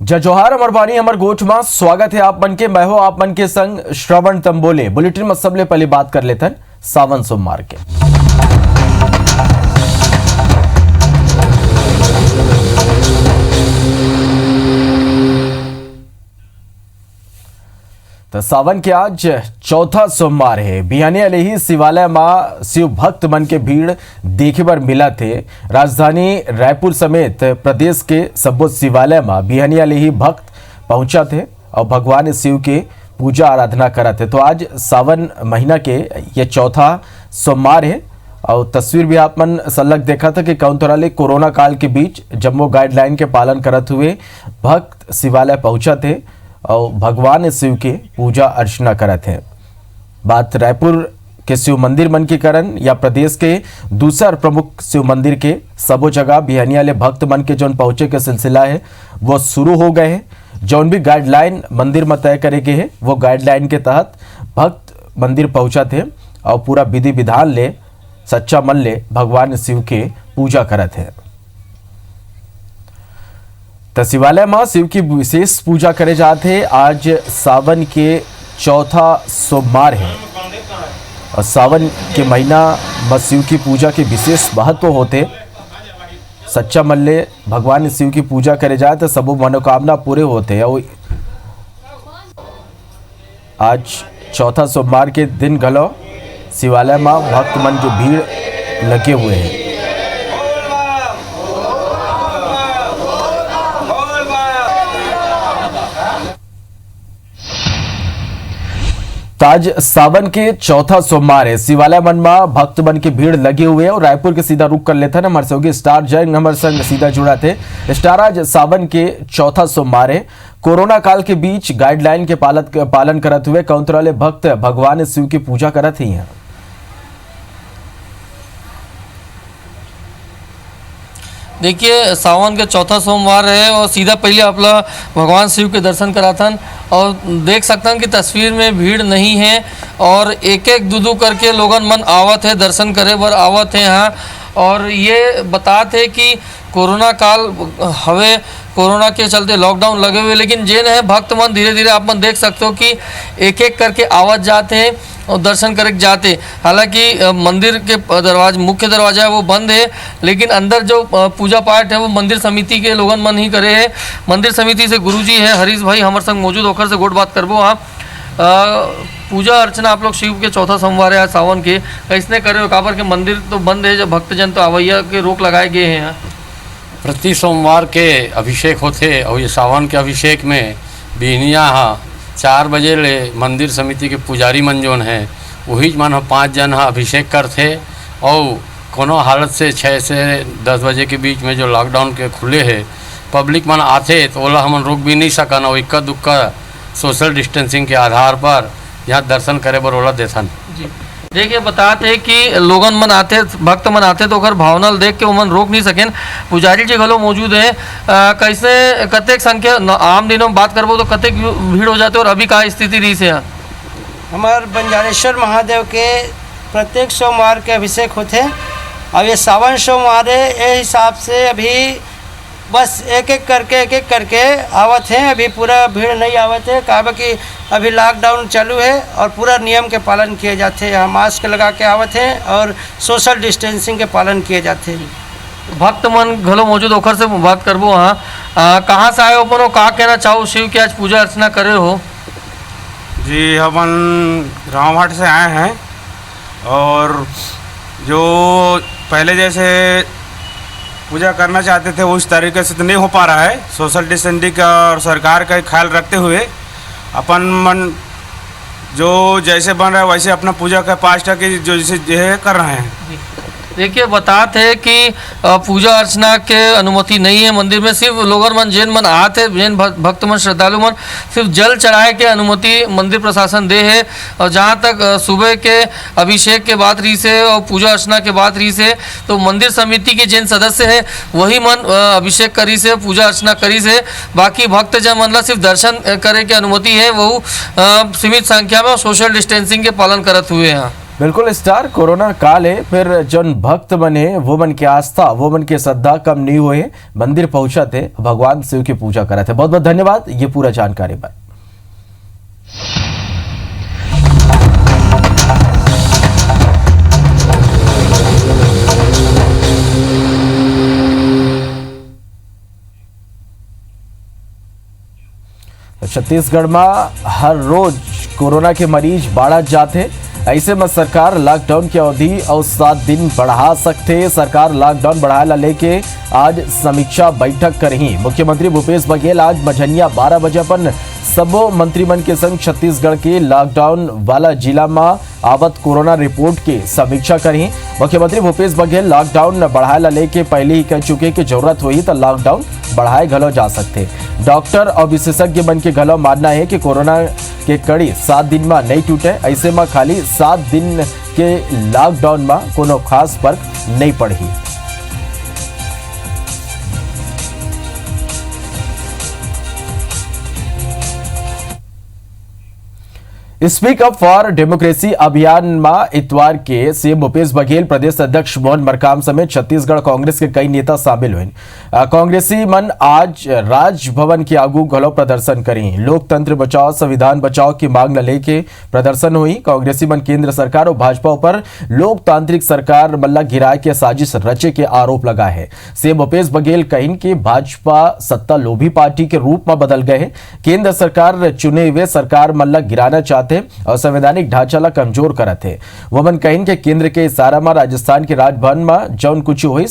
जय जोहार अमर बानी अमर गोठ में स्वागत है आप मन के। मैं हो आप मन के संग श्रवण तंबोले। बुलेटिन में सबले पहले बात कर लेते हैं सावन सोमवार के। तो सावन के आज चौथा सोमवार है। बिहानी अले ही शिवालय में शिव भक्त मन के भीड़ देखे बर मिला थे। राजधानी रायपुर समेत प्रदेश के सब्बो शिवालय में बिहानी अले ही भक्त पहुंचा थे और भगवान शिव के पूजा आराधना करा थे। तो आज सावन महीना के ये चौथा सोमवार है और तस्वीर भी आप मन सलग देखा था कि कौन तरह ले कोरोना काल के बीच जम्मू गाइडलाइन के पालन करत हुए भक्त शिवालय पहुंचा थे और भगवान शिव के पूजा अर्चना करत हैं। बात रायपुर के शिव मंदिर मन की करन या प्रदेश के दूसर प्रमुख शिव मंदिर के सबो जगह बिहानिया ले भक्त मन के जौन पहुंचे के सिलसिला है वो शुरू हो गए हैं। जौन भी गाइडलाइन मंदिर में तय करे के है वो गाइडलाइन के तहत भक्त मंदिर पहुंचा थे और पूरा विधि विधान ले सच्चा मन ले भगवान शिव के पूजा करत है। तो शिवालय में शिव की विशेष पूजा करे जाते। आज सावन के चौथा सोमवार है और सावन के महीना में शिव की पूजा के विशेष महत्व होते। सच्चा मन ले भगवान शिव की पूजा करे जाए तो सब मनोकामना पूरे होते। और आज चौथा सोमवार के दिन गलो शिवालय में भक्त मन की भीड़ लगे हुए हैं। आज सावन के चौथा सोमवार है। शिवालय मन में भक्त मन की भीड़ लगी हुई है और रायपुर के सीधा रुक कर लेते हैं हमारे सहयोगी स्टार जय हमारे संग सीधा जुड़ा थे। स्टार, आज सावन के चौथा सोमवार है। कोरोना काल के बीच गाइडलाइन के पालन करते हुए कौन तरह भक्त भगवान शिव की पूजा करत ही हैं। देखिए, सावन का चौथा सोमवार है और सीधा पहले अपना भगवान शिव के दर्शन कराथन और देख सकते हैं कि तस्वीर में भीड़ नहीं है और एक एक दो करके लोगन मन आवत है, दर्शन करे बर आवत है यहाँ। और ये बताते कि कोरोना काल हवे, कोरोना के चलते लॉकडाउन लगे हुए, लेकिन जेन है भक्त मन धीरे धीरे आप मन देख सकते हो कि एक एक करके आवत जाते हैं और दर्शन करके जाते। हालांकि मंदिर के मुख्य दरवाजा है वो बंद है, लेकिन अंदर जो पूजा पाठ है वो मंदिर समिति के लोगन मन ही करे हैं। मंदिर समिति से गुरुजी है हरीश भाई हमारे संग मौजूद होकर से गोट बात करबो। हाँ, पूजा अर्चना आप लोग शिव के चौथा सोमवार है सावन के कैसने करे हो? काबर के मंदिर तो बंद है, जब भक्तजन तो आवैया के रोक लगाए गए हैं। प्रति सोमवार के अभिषेक होते और ये सावन के अभिषेक में बिहनिया 4 बजे ले मंदिर समिति के पुजारी मन जोन है वही मन 5 जन अभिषेक करते और कोनो हालत से 6 से 10 बजे के बीच में जो लॉकडाउन के खुले है पब्लिक मन आते तो ओला हमन रोक भी नहीं सकन और इक्का दुक्का सोशल डिस्टेंसिंग के आधार पर यहाँ दर्शन करे बर ओला देथन। जी देखिए, बताते हैं कि लोगन मन आते, भक्त मन आते तो ओकर भावना देख के ओमन रोक नहीं सकें। पुजारी जी घलो मौजूद है। कैसे कतेक संख्या आम दिनों में बात करबो तो कतेक भीड़ हो जाते और अभी का स्थिति रही से? हमारे बंजारेश्वर महादेव के प्रत्येक सोमवार के अभिषेक होते। अब ये सावन सोमवार है, ये हिसाब से अभी बस एक एक करके आवत हैं। अभी पूरा भीड़ नहीं आवत है, काहे कि अभी लॉकडाउन चालू है और पूरा नियम के पालन किए जाते हैं। यहाँ मास्क लगा के आवत हैं और सोशल डिस्टेंसिंग के पालन किए जाते हैं। भक्त मन घलो मौजूद होकर से बात करबो। हाँ, कहाँ से आए हो अपन, का कहना चाहो शिव की आज पूजा अर्चना करे हो? जी, हम रामघाट से आए हैं और जो पहले जैसे पूजा करना चाहते थे उस तरीके से तो नहीं हो पा रहा है। सोशल डिस्टेंसिंग का और सरकार का ख्याल रखते हुए अपन मन जो जैसे बन रहा है वैसे अपना पूजा का 5 की जो जैसे कर रहे हैं। देखिए, बताते हैं कि पूजा अर्चना के अनुमति नहीं है मंदिर में। सिर्फ लोगन मन जैन मन आते, जैन भक्त मन श्रद्धालु मन सिर्फ जल चढ़ाए के अनुमति मंदिर प्रशासन दे है। और जहाँ तक सुबह के अभिषेक के बात रही से और पूजा अर्चना के बात रही से तो मंदिर समिति के जैन सदस्य है वही मन अभिषेक करी से पूजा अर्चना करी से। बाकी भक्तजन मन ला सिर्फ दर्शन करे के अनुमति है, वो सीमित संख्या में सोशल डिस्टेंसिंग के पालन करते हुए हैं। बिल्कुल स्टार, कोरोना काल है, फिर जन भक्त बने वो मन की आस्था, वो मन की श्रद्धा कम नहीं हुए, मंदिर पहुंचा थे, भगवान शिव की पूजा करे थे। बहुत बहुत धन्यवाद ये पूरा जानकारी पर। छत्तीसगढ़ में हर रोज कोरोना के मरीज बढ़त जाते, ऐसे में सरकार लॉकडाउन की अवधि और 7 दिन बढ़ा सकते। सरकार लॉकडाउन बढ़ाए लेके आज समीक्षा बैठक करही। मुख्यमंत्री भूपेश बघेल आज मझनिया 12 बजे अपन सबो मंत्रिमंडल के संग छत्तीसगढ़ के लॉकडाउन वाला जिला में आवत कोरोना रिपोर्ट की समीक्षा करही। मुख्यमंत्री भूपेश बघेल लॉकडाउन बढ़ाए लेके पहले ही कह चुके कि जरूरत हुई तो लॉकडाउन बढ़ाए घलो जा सकते। डॉक्टर और विशेषज्ञ बन के घलो मानना है कि कोरोना के कड़ी 7 दिन में नहीं टूटे, ऐसे में खाली 7 दिन के लॉकडाउन में कोनो खास फर्क नहीं पड़ी। स्पीक अप फॉर डेमोक्रेसी अभियान में इतवार के सीएम भूपेश बघेल, प्रदेश अध्यक्ष मोहन मरकाम समेत छत्तीसगढ़ कांग्रेस के कई नेता शामिल हुए। कांग्रेसी मन आज राजभवन के आगू घलो प्रदर्शन करी। लोकतंत्र बचाओ संविधान बचाओ की मांग न लेके प्रदर्शन हुई। कांग्रेसी मन केंद्र सरकार और भाजपा पर लोकतांत्रिक सरकार मल्ला गिराए के साजिश रचे के आरोप लगा है। सीएम भूपेश बघेल कहीं कि भाजपा सत्ता लोभी पार्टी के रूप में बदल गए। केंद्र सरकार चुने हुए सरकार मल्ला गिराना चाहते और संवैधानिक ढांचा ला कमजोर करते। वमन कहीं के केंद्र के इशारा में राजस्थान के राजभवन में जौन कुछ हुई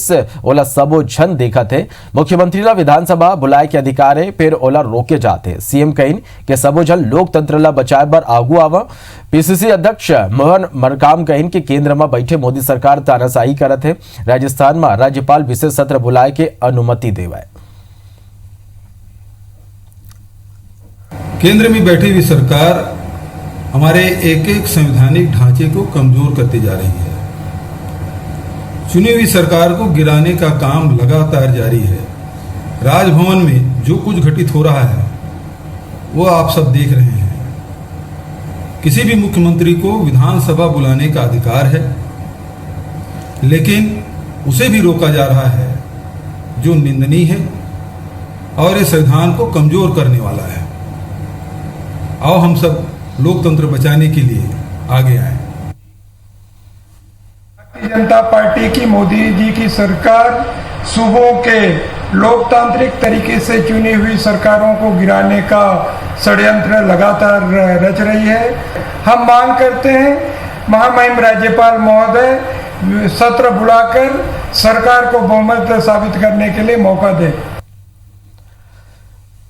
ओला सबो झन देखा थे। मुख्यमंत्री ला विधानसभा बुलाए के अधिकार है, फिर ओला रोके जाते। सीएम कहीं के सबो झन लोकतंत्र ला बचाए बर आगू आवा। पीसीसी अध्यक्ष मोहन मरकाम कहीं के केंद्र में बैठे मोदी सरकार तानाशाही करत है। राजस्थान में राज्यपाल विशेष सत्र बुलाए के अनुमति देवाए। केंद्र में बैठी हुई सरकार हमारे एक एक संवैधानिक ढांचे को कमजोर करती जा रही है। चुनी हुई सरकार को गिराने का काम लगातार जारी है। राजभवन में जो कुछ घटित हो रहा है वो आप सब देख रहे हैं। किसी भी मुख्यमंत्री को विधानसभा बुलाने का अधिकार है, लेकिन उसे भी रोका जा रहा है, जो निंदनीय है और इस संविधान को कमजोर करने वाला है। आओ हम सब लोकतंत्र बचाने के लिए आगे आए। भारतीय जनता पार्टी की मोदी जी की सरकार सूबों के लोकतांत्रिक तरीके से चुनी हुई सरकारों को गिराने का षड्यंत्र लगातार रच रही है। हम मांग करते हैं महामहिम राज्यपाल महोदय सत्र बुलाकर सरकार को बहुमत साबित करने के लिए मौका दे।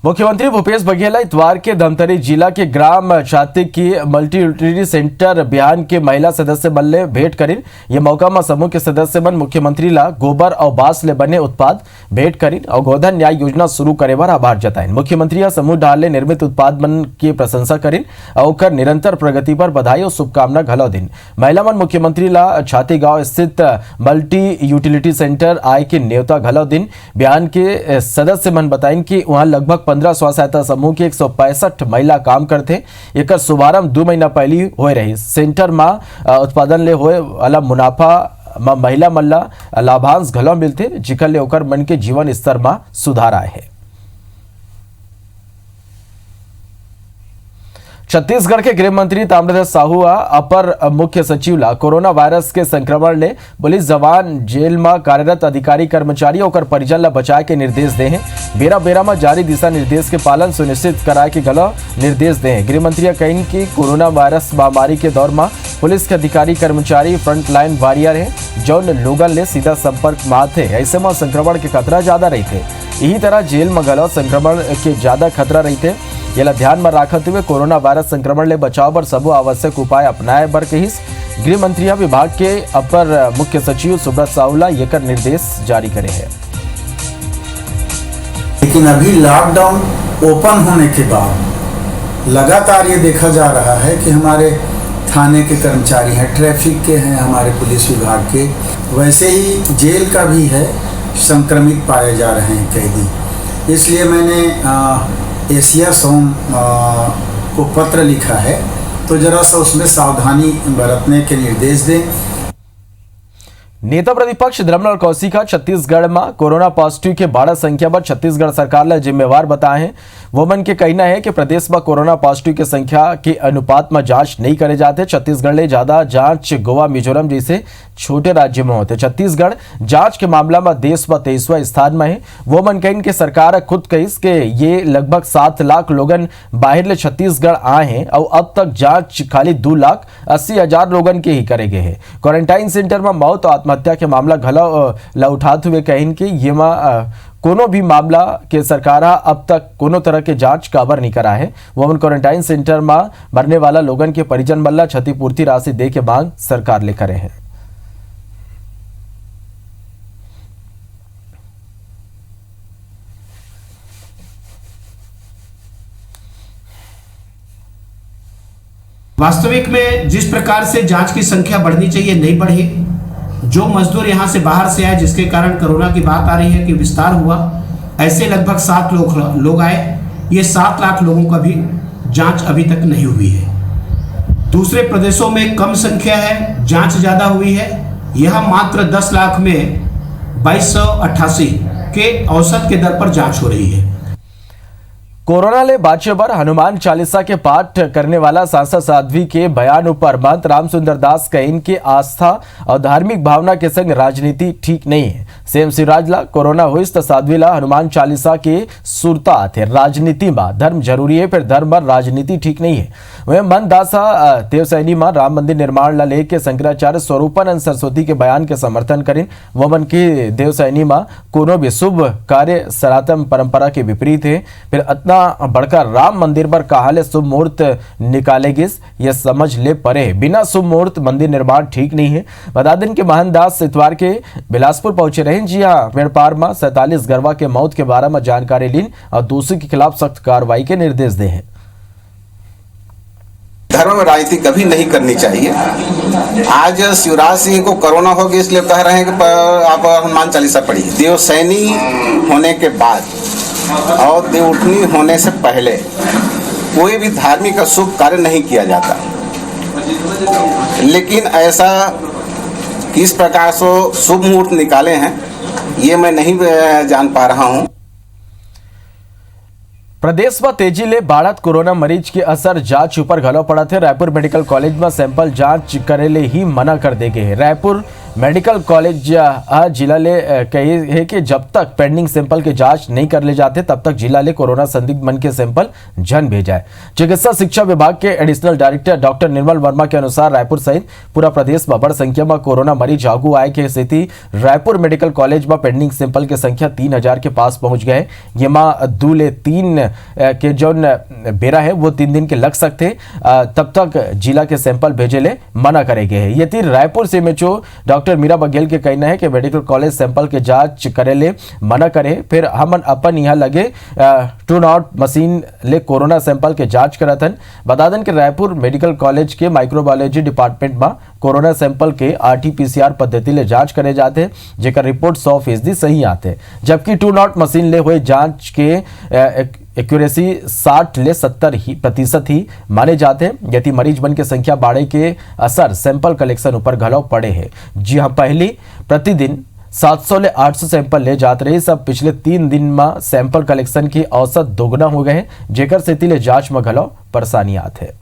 मुख्यमंत्री भूपेश बघेल इतवार के धमतरी जिला के ग्राम छाती की मल्टी यूटिलिटी सेंटर बिहान के महिला सदस्य मन ले भेंट करिन। ये मौका में समूह के सदस्य मन मुख्यमंत्री ला गोबर और बांस ले बने उत्पाद भेंट करिन और गोधन न्याय योजना शुरू करे बर आभार जताइन। मुख्यमंत्री समूह ढाले निर्मित उत्पाद मन की प्रशंसा करिन और ओकर निरंतर प्रगति पर बधाई और शुभकामना घलो दिन। महिला मन मुख्यमंत्री ला छाती गांव स्थित मल्टी यूटिलिटी सेंटर आय के न्योता घलो दिन। बिहान के सदस्य मन बताइन कि वहां लगभग 15 स्व सहायता समूह के 165 महिला काम करते। एक शुभारंभ 2 महीना पहले हो रही। सेंटर में उत्पादन ले होए वाला मुनाफा में महिला मल्ला लाभांश घलो मिलते, जिकर ले ओकर मन के जीवन स्तर में सुधार आए है। छत्तीसगढ़ के गृह मंत्री ताम्रध्वज साहू अपर मुख्य सचिव ला कोरोना वायरस के संक्रमण ले पुलिस जवान, जेल में कार्यरत अधिकारी कर्मचारी और परिजन ला बचाए के निर्देश दे हैं। बेरा बेरा में जारी दिशा निर्देश के पालन सुनिश्चित कराए के गला निर्देश दे हैं। गृह मंत्री कहीं कि कोरोना वायरस महामारी के दौर में पुलिस के अधिकारी कर्मचारी फ्रंट लाइन वॉरियर है, जौन लोगन ले सीधा संपर्क में आते। ऐसे में संक्रमण के खतरा ज्यादा रहते। यही तरह जेल में गलो संक्रमण के ज्यादा खतरा रहते। ये ध्यान में रखते हुए कोरोना वायरस संक्रमण ले बचाव पर सबो आवश्यक उपाय अपनाए बर कहिस। गृह मंत्री विभाग के अपर मुख्य सचिव सुब्रत साहू ये कर निर्देश जारी करे हैं। लेकिन अभी लॉकडाउन ओपन होने के बाद लगातार ये देखा जा रहा है कि हमारे थाने के कर्मचारी हैं, ट्रैफिक के हैं, हमारे पुलिस विभाग के, वैसे ही जेल का भी है, संक्रमित पाए जा रहे हैं कैदी। इसलिए मैंने एशिया सोम को पत्र लिखा है तो जरा सा उसमें सावधानी बरतने के निर्देश दें। नेता प्रतिपक्ष धर्मलाल कौशिका छत्तीसगढ़ में कोरोना पॉजिटिव के बड़ा संख्या पर छत्तीसगढ़ सरकार ने जिम्मेवार बताए हैं। वो मन के कहना है कि प्रदेश में कोरोना पॉजिटिव की संख्या के अनुपात में जांच नहीं करे जाते। छत्तीसगढ़ में ज्यादा जांच गोवा मिजोरम जैसे छोटे राज्यों में होते। छत्तीसगढ़ जांच के मामला में देश में 23वां स्थान में है। वो मन कहन के सरकार खुद कहिस के ये लगभग 7 लाख लोगन बाहर ले छत्तीसगढ़ आए हैं और अब तक जांच खाली 2,80,000 लोगन के ही करे गए हैं। क्वारंटाइन सेंटर में मौत और आत्महत्या के मामला घला उठाते हुए कहन के ये कोनो भी मामला के सरकार अब तक कोनो तरह के जांच कवर नहीं करा है। वो क्वारंटाइन सेंटर में मरने वाला लोगन के परिजन मल्ला क्षतिपूर्ति राशि दे के मांग सरकार ले करे हैं। वास्तविक में जिस प्रकार से जांच की संख्या बढ़नी चाहिए नहीं बढ़ी। जो मजदूर यहां से बाहर से आए जिसके कारण कोरोना की बात आ रही है कि विस्तार हुआ, ऐसे लगभग 7 लोग आए। ये 7 लाख लोगों का भी जांच अभी तक नहीं हुई है। दूसरे प्रदेशों में कम संख्या है, जांच ज़्यादा हुई है। यह मात्र 10 लाख में 2288 के औसत के दर पर जांच हो रही है। कोरोना ले बाचे पर हनुमान चालीसा के पाठ करने वाला सांसद साध्वी के बयान पर महंत रामसुंदर दास कहिन के आस्था और धार्मिक भावना के संग राजनीति ठीक नहीं है। सेम सिराजला कोरोना हुई तो साध्वीला हनुमान चालीसा के सुरता थे। राजनीति में धर्म जरूरी है, फिर धर्म पर राजनीति ठीक नहीं है। वह मन दासा देवसैनी में राम मंदिर निर्माण ला लेके शंकराचार्य स्वरूपानंद सरस्वती के बयान के समर्थन करें। वो मन के देवसैनी में कोनो भी शुभ कार्य सनातन परंपरा के विपरीत है। फिर इतना बड़का राम मंदिर पर कहाले शुभ मुहूर्त निकालेगिस, ये समझ ले परे बिना शुभ मुहूर्त मंदिर निर्माण ठीक नहीं है। बता दें कि महंत दास इतवार के बिलासपुर पहुंचे रहे। जी हाँ, पेड़पार में 47 गरवा के मौत के बारे में जानकारी ली और दोषी के खिलाफ सख्त कार्रवाई के निर्देश दे हैं। धर्म में राजनीति कभी नहीं करनी चाहिए। आज शिवराज सिंह को कोरोना हो गया इसलिए कह रहे हैं कि आप हनुमान चालीसा पढ़िए। देवसैनी होने के बाद और देवउठनी होने से पहले कोई भी धार्मिक का शुभ कार्य नहीं किया जाता, लेकिन ऐसा किस प्रकार से शुभ मुहूर्त निकाले हैं ये मैं नहीं जान पा रहा हूं। प्रदेश में तेजी ले बाढ़त कोरोना मरीज के असर जांच ऊपर घलो पड़ा थे। रायपुर मेडिकल कॉलेज में सैंपल जांच करे ले ही मना कर दे गए। रायपुर मेडिकल कॉलेज जिला ले कही है कि जब तक पेंडिंग सैंपल के जांच नहीं कर ले जाते तब तक जिला ले कोरोना संदिग्ध मन के सैंपल जन भेजाए। चिकित्सा शिक्षा विभाग के additional director doctor Nirmal Verma के अनुसार रायपुर सहित पूरा प्रदेश में बड़ी संख्या में कोरोना मरीज आगू आए के स्थिति रायपुर मेडिकल कॉलेज में पेंडिंग सैंपल की संख्या 3000 के पास पहुंच गए। ये माँ 2 ले 3 के जो बेरा है वो 3 दिन के लग सकते, तब तक जिला के सैंपल भेजे ले मना करे गए हैं। ये तीन रायपुर से मेचो डॉक्टर मीरा बघेल के कहना है कि मेडिकल कॉलेज सैंपल के जांच करे ले मना करे, फिर हमन अपन यहाँ लगे 2 मशीन ले कोरोना सैंपल के जांच करत हन। बता दें कि रायपुर मेडिकल कॉलेज के माइक्रोबायोलॉजी डिपार्टमेंट में कोरोना सैंपल के RT-PCR पद्धति ले जांच करे जाते, जेकर रिपोर्ट 100% सही आते, जबकि 2 मशीन ले हुए जांच के एक्यूरेसी 60 ले 70% ही माने जाते हैं। यदि मरीज बन के संख्या बढ़े के असर सैंपल कलेक्शन ऊपर घलो पड़े हैं। जी हाँ, पहली प्रतिदिन 700 ले 800 सैंपल ले जाते रहे, सब पिछले 3 दिन में सैंपल कलेक्शन की औसत दोगुना हो गए हैं, जेकर स्थिति ले जांच में घलो परेशानी आते हैं।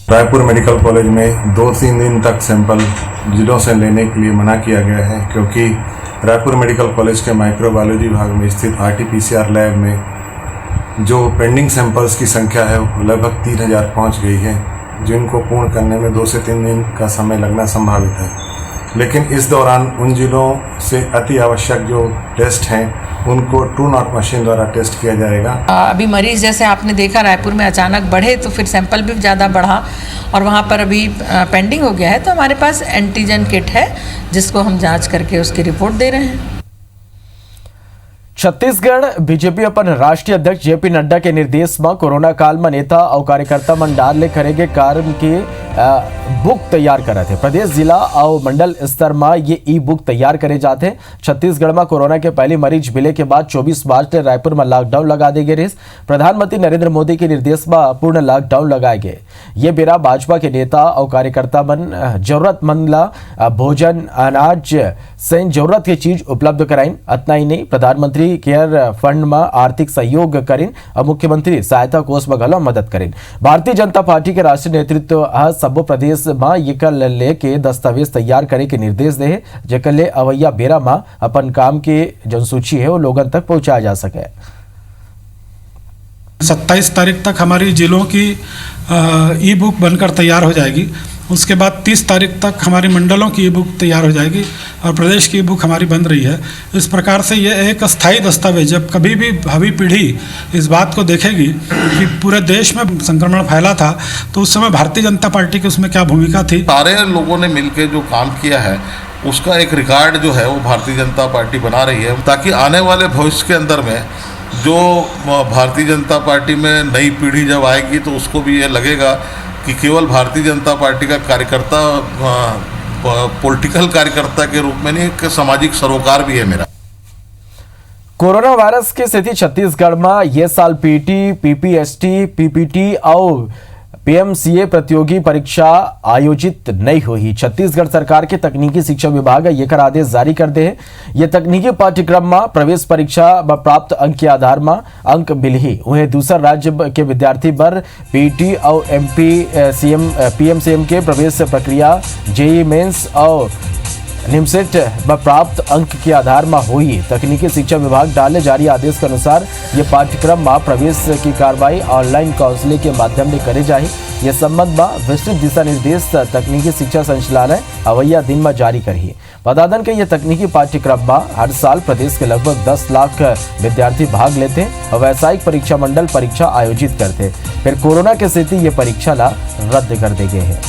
रायपुर मेडिकल कॉलेज में 2-3 दिन तक सैंपल जिलों से लेने के लिए मना किया गया है, क्योंकि रायपुर मेडिकल कॉलेज के माइक्रोबायोलॉजी विभाग में स्थित RT-PCR लैब में जो पेंडिंग सैंपल्स की संख्या है वो लगभग 3000 पहुंच गई है, जिनको पूर्ण करने में 2 से 3 दिन का समय लगना संभावित है। लेकिन इस दौरान उन जिलों से अति आवश्यक जो टेस्ट हैं उनको 2 मशीन द्वारा टेस्ट किया जाएगा। अभी मरीज जैसे आपने देखा रायपुर में अचानक बढ़े तो फिर सैंपल भी ज़्यादा बढ़ा और वहाँ पर अभी पेंडिंग हो गया है, तो हमारे पास एंटीजन किट है जिसको हम जांच करके उसकी रिपोर्ट दे रहे हैं। छत्तीसगढ़ बीजेपी अपन राष्ट्रीय अध्यक्ष जेपी नड्डा के निर्देश में कोरोना काल में नेता और कार्यकर्ता मन डाले करेंगे कार्य के बुक तैयार करे थे। प्रदेश जिला और मंडल स्तर में ये ई बुक तैयार करे जाते हैं। छत्तीसगढ़ में कोरोना के पहले मरीज मिले के बाद 24 मार्च ने रायपुर में लॉकडाउन लगा दी गई। प्रधानमंत्री नरेंद्र मोदी के निर्देश में पूर्ण लॉकडाउन लगाए गए। ये बेरा भाजपा के नेता और कार्यकर्ता मन जरूरतमंद ला भोजन अनाज से जरूरत की चीज उपलब्ध कराइन। इतना ही नहीं, प्रधानमंत्री केयर फंड में आर्थिक सहयोग करें और मुख्यमंत्री सहायता कोष में घलो मदद करें। भारतीय जनता पार्टी के राष्ट्रीय नेतृत्व सबो प्रदेश में ये लेके दस्तावेज तैयार करे के निर्देश दे, जेकर ले अवैया बेरा में अपन काम के जो सूची है वो लोगों तक पहुंचाया जा सके। 27 तारीख तक हमारी जिलों की ई बुक बनकर तैयार हो जाएगी। उसके बाद 30 तारीख तक हमारी मंडलों की ई बुक तैयार हो जाएगी और प्रदेश की ई बुक हमारी बन रही है। इस प्रकार से ये एक अस्थायी दस्तावेज, जब कभी भी भावी पीढ़ी इस बात को देखेगी कि पूरे देश में संक्रमण फैला था तो उस समय भारतीय जनता पार्टी की उसमें क्या भूमिका थी। सारे लोगों ने मिलकर जो काम किया है उसका एक रिकॉर्ड जो है वो भारतीय जनता पार्टी बना रही है, ताकि आने वाले भविष्य के अंदर में जो भारतीय जनता पार्टी में नई पीढ़ी जब आएगी तो उसको भी ये लगेगा कि केवल भारतीय जनता पार्टी का कार्यकर्ता पॉलिटिकल कार्यकर्ता के रूप में नहीं, एक सामाजिक सरोकार भी है मेरा। कोरोना वायरस की स्थिति छत्तीसगढ़ में ये साल पीटी, पीपीएसटी, पीपीटी और पीएमसीए प्रतियोगी परीक्षा आयोजित नहीं हुई। छत्तीसगढ़ सरकार के तकनीकी शिक्षा विभाग ये कर आदेश जारी कर दे। ये तकनीकी पाठ्यक्रम में प्रवेश परीक्षा व प्राप्त अंक के आधार में अंक मिलही। उन्हें दूसरा राज्य के विद्यार्थी पर पीटी और पीएमसीएम के प्रवेश प्रक्रिया जेईई मेंस और निमसेट व प्राप्त अंक के आधार में हुई। तकनीकी शिक्षा विभाग डाले जारी आदेश के अनुसार ये पाठ्यक्रम में प्रवेश की कार्रवाई ऑनलाइन काउंसलिंग के माध्यम से करे जाए। ये संबंध में विस्तृत दिशा निर्देश तकनीकी शिक्षा संचालनालय अवैया दिन में जारी करी। बता दें कि यह तकनीकी पाठ्यक्रम में हर साल प्रदेश के लगभग 10 लाख विद्यार्थी भाग लेते और व्यावसायिक परीक्षा मंडल परीक्षा आयोजित करते। फिर कोरोना की स्थिति ये परीक्षा ला रद्द कर दी गई है।